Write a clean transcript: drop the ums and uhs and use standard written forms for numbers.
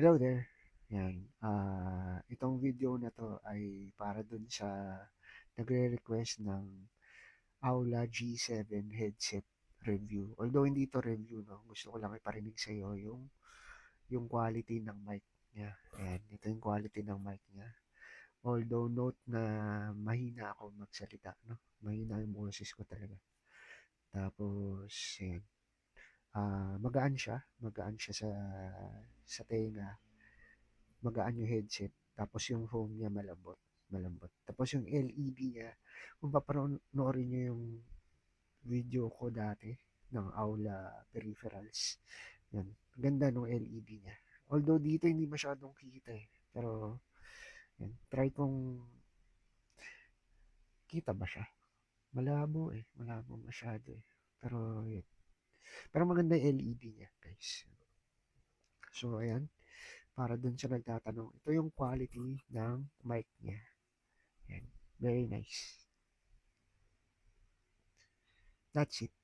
Hello there. Yan. Itong video na to ay para dun sa nagre-request ng Aula G7 headset review. Although hindi to review, no? Gusto ko lang iparinig sa iyo yung quality ng mic niya. Ayan, ito yung quality ng mic niya. Although note na mahina ako magsalita, no? Mahina yung boses ko talaga. Tapos, ayan. Magaan siya sa tenga, magaan yung headset, tapos yung foam niya malambot. Tapos yung LED niya, kung papanoorin niyo yung video ko dati ng Aula Peripherals, yan, ganda ng LED niya. Although dito hindi masyadong kita eh, pero yan, try kong kita ba siya? Malabo masyado eh. Pero yun. Pero maganda yung LED niya, guys. So ayan, para dun sa nagtatanong, ito yung quality ng mic niya. Yan. Very nice. That's it.